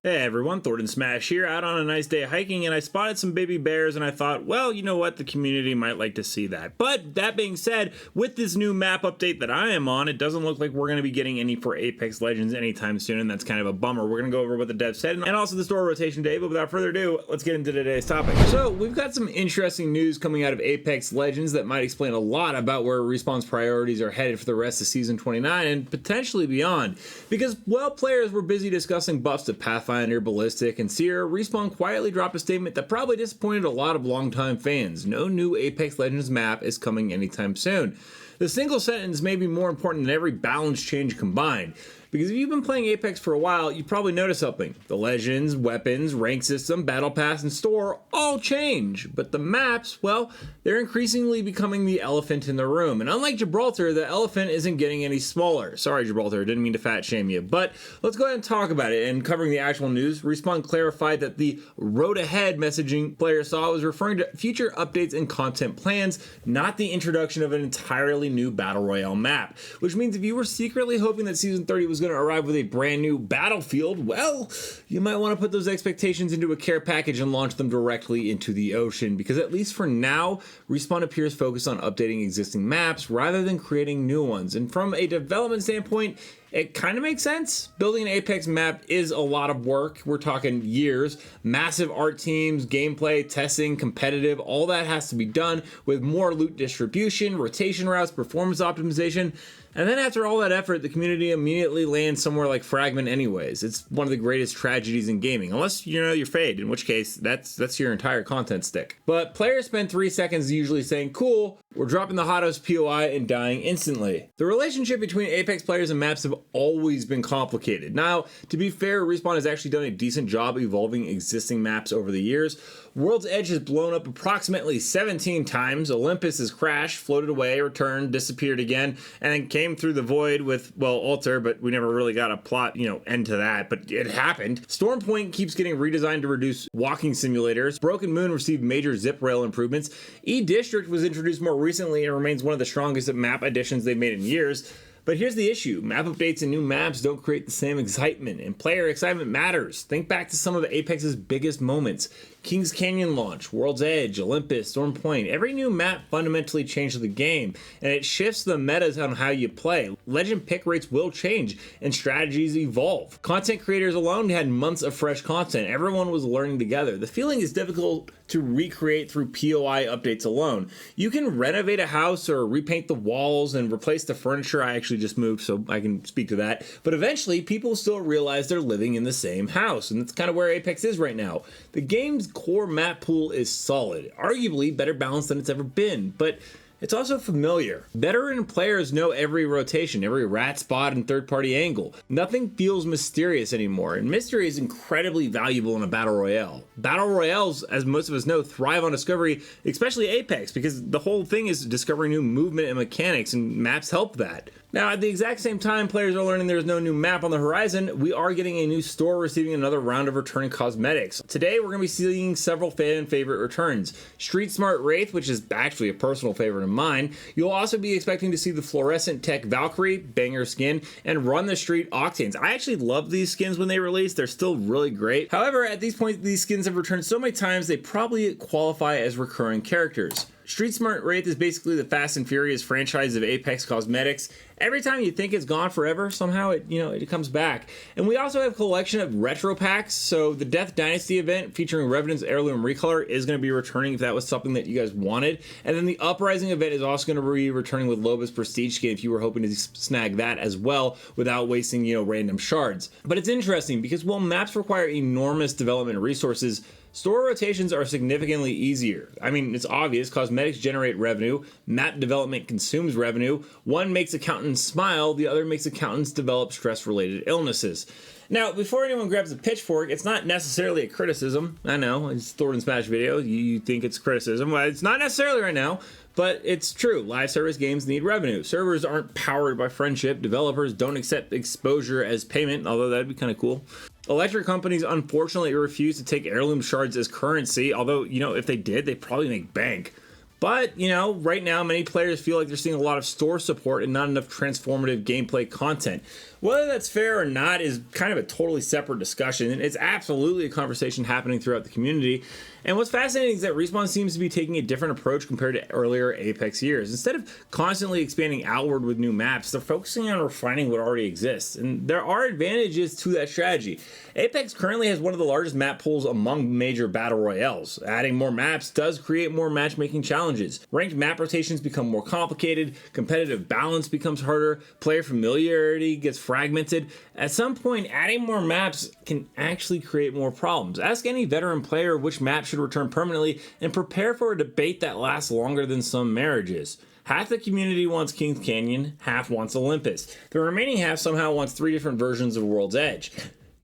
Hey everyone, Thordan Smash here, out on a nice day hiking, and I spotted some baby bears, and I thought, well, you know what, the community might like to see that. But that being said, with this new map update that I am on, it doesn't look like we're going to be getting any for Apex Legends anytime soon, and that's kind of a bummer. We're going to go over what the dev said, and also the store rotation day, but without further ado, let's get into today's topic. So, we've got some interesting news coming out of Apex Legends that might explain a lot about where Respawn's priorities are headed for the rest of Season 29, and potentially beyond. Because, while players were busy discussing buffs to Pathfinder, Ballistic, and Seer, Respawn quietly dropped a statement that probably disappointed a lot of longtime fans. No new Apex Legends map is coming anytime soon. The single sentence may be more important than every balance change combined. Because if you've been playing Apex for a while, you probably noticed something. The legends, weapons, rank system, battle pass, and store all change. But the maps, well, they're increasingly becoming the elephant in the room. And unlike Gibraltar, the elephant isn't getting any smaller. Sorry, Gibraltar, didn't mean to fat shame you. But let's go ahead and talk about it. And covering the actual news, Respawn clarified that the road ahead messaging players saw was referring to future updates and content plans, not the introduction of an entirely new Battle Royale map. Which means if you were secretly hoping that Season 30 was going to arrive with a brand new battlefield, well, you might want to put those expectations into a care package and launch them directly into the ocean, because at least for now, Respawn appears focused on updating existing maps rather than creating new ones. And from a development standpoint, it kind of makes sense. Building an Apex map is a lot of work. We're talking years, massive art teams, gameplay, testing, competitive, all that has to be done with more loot distribution, rotation routes, performance optimization. And then after all that effort, the community immediately lands somewhere like Fragment anyways. It's one of the greatest tragedies in gaming, unless you know you're Fade, in which case that's your entire content stick. But players spend 3 seconds usually saying, cool, we're dropping the hottest POI and dying instantly. The relationship between Apex players and maps have always been complicated. Now, to be fair, Respawn has actually done a decent job evolving existing maps over the years. World's Edge has blown up approximately 17 times, Olympus has crashed, floated away, returned, disappeared again, and then came through the void with, well, Alter, but we never really got a plot, end to that, but it happened. Stormpoint keeps getting redesigned to reduce walking simulators. Broken Moon received major zip rail improvements. E-District was introduced more recently and remains one of the strongest map additions they've made in years. But here's the issue. Map updates and new maps don't create the same excitement, and player excitement matters. Think back to some of Apex's biggest moments. Kings Canyon launch, World's Edge, Olympus, Stormpoint. Every new map fundamentally changes the game, and it shifts the metas on how you play. Legend pick rates will change, and strategies evolve. Content creators alone had months of fresh content. Everyone was learning together. The feeling is difficult to recreate through POI updates alone. You can renovate a house or repaint the walls and replace the furniture. I actually just moved, so I can speak to that. But eventually, people still realize they're living in the same house, and that's kind of where Apex is right now. The game's core map pool is solid, arguably better balanced than it's ever been, but it's also familiar. Veteran players know every rotation, every rat spot and third-party angle. Nothing feels mysterious anymore, and mystery is incredibly valuable in a battle royale. Battle royales, as most of us know, thrive on discovery, especially Apex, because the whole thing is discovering new movement and mechanics, and maps help that. Now, at the exact same time players are learning there's no new map on the horizon, we are getting a new store receiving another round of returning cosmetics. Today, we're going to be seeing several fan favorite returns. Street Smart Wraith, which is actually a personal favorite of mine. You'll also be expecting to see the Fluorescent Tech Valkyrie, banger skin, and Run the Street Octanes. I actually love these skins when they release. They're still really great. However, at these points, these skins have returned so many times, they probably qualify as recurring characters. Street Smart Wraith is basically the Fast and Furious franchise of Apex cosmetics. Every time you think it's gone forever, somehow it comes back. And we also have a collection of retro packs. So the Death Dynasty event featuring Revenant's Heirloom Recolor is going to be returning if that was something that you guys wanted. And then the Uprising event is also going to be returning with Loba's Prestige skin if you were hoping to snag that as well without wasting, random shards. But it's interesting because while maps require enormous development resources, store rotations are significantly easier. I mean, it's obvious, cosmetics generate revenue, map development consumes revenue, one makes accountants smile, the other makes accountants develop stress-related illnesses. Now, before anyone grabs a pitchfork, it's not necessarily a criticism. I know, it's Thordan Smash video, you think it's criticism, well, it's not necessarily right now. But it's true, live service games need revenue. Servers aren't powered by friendship, developers don't accept exposure as payment, although that'd be kind of cool. Electric companies unfortunately refuse to take heirloom shards as currency, although, if they did, they'd probably make bank. But, right now, many players feel like they're seeing a lot of store support and not enough transformative gameplay content. Whether that's fair or not is kind of a totally separate discussion, and it's absolutely a conversation happening throughout the community. And what's fascinating is that Respawn seems to be taking a different approach compared to earlier Apex years. Instead of constantly expanding outward with new maps, they're focusing on refining what already exists. And there are advantages to that strategy. Apex currently has one of the largest map pools among major battle royales. Adding more maps does create more matchmaking challenges. Ranked map rotations become more complicated, competitive balance becomes harder, player familiarity gets fragmented. At some point, adding more maps can actually create more problems. Ask any veteran player which map should return permanently and prepare for a debate that lasts longer than some marriages. Half the community wants Kings Canyon, half wants Olympus. The remaining half somehow wants 3 different versions of World's Edge.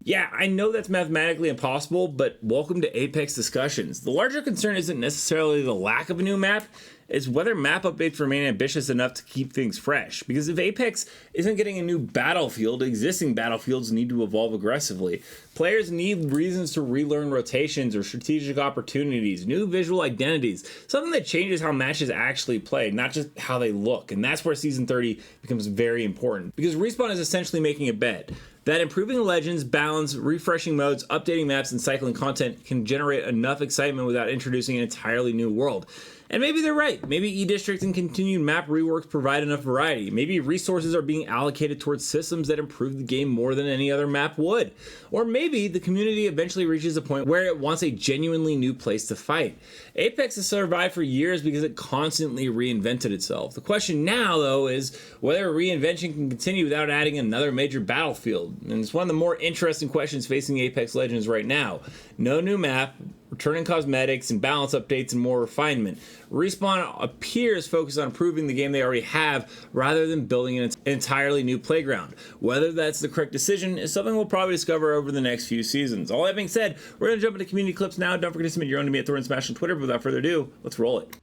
Yeah, I know that's mathematically impossible, but welcome to Apex discussions. The larger concern isn't necessarily the lack of a new map, it's whether map updates remain ambitious enough to keep things fresh. Because if Apex isn't getting a new battlefield, existing battlefields need to evolve aggressively. Players need reasons to relearn rotations or strategic opportunities, new visual identities, something that changes how matches actually play, not just how they look. And that's where Season 30 becomes very important. Because Respawn is essentially making a bet that improving legends, balance, refreshing modes, updating maps, and cycling content can generate enough excitement without introducing an entirely new world. And maybe they're right. Maybe E-District and continued map reworks provide enough variety. Maybe resources are being allocated towards systems that improve the game more than any other map would. Or maybe the community eventually reaches a point where it wants a genuinely new place to fight. Apex has survived for years because it constantly reinvented itself. The question now, though, is whether reinvention can continue without adding another major battlefield. And it's one of the more interesting questions facing Apex Legends right now. No new map, returning cosmetics and balance updates, and more refinement. Respawn appears focused on improving the game they already have rather than building an entirely new playground. Whether that's the correct decision is something we'll probably discover over the next few seasons. All that being said, we're going to jump into community clips now. Don't forget to submit your own to me at Thordan Smash on Twitter. But without further ado, let's roll it.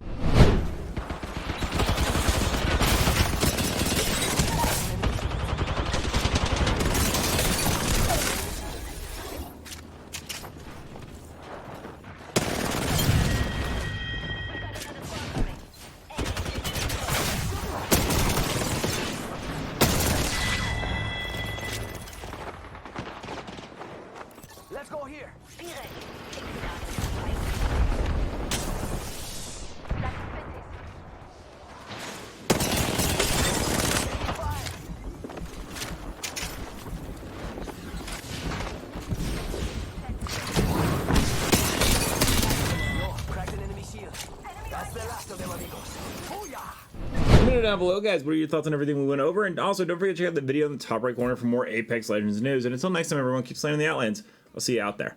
Let's go here. Cracked an enemy shield. That's the last of them, amigos. Let me know down below, guys, what are your thoughts on everything we went over? And also, don't forget to check out the video in the top right corner for more Apex Legends news. And until next time, everyone, keep slaying the Outlands. I'll see you out there.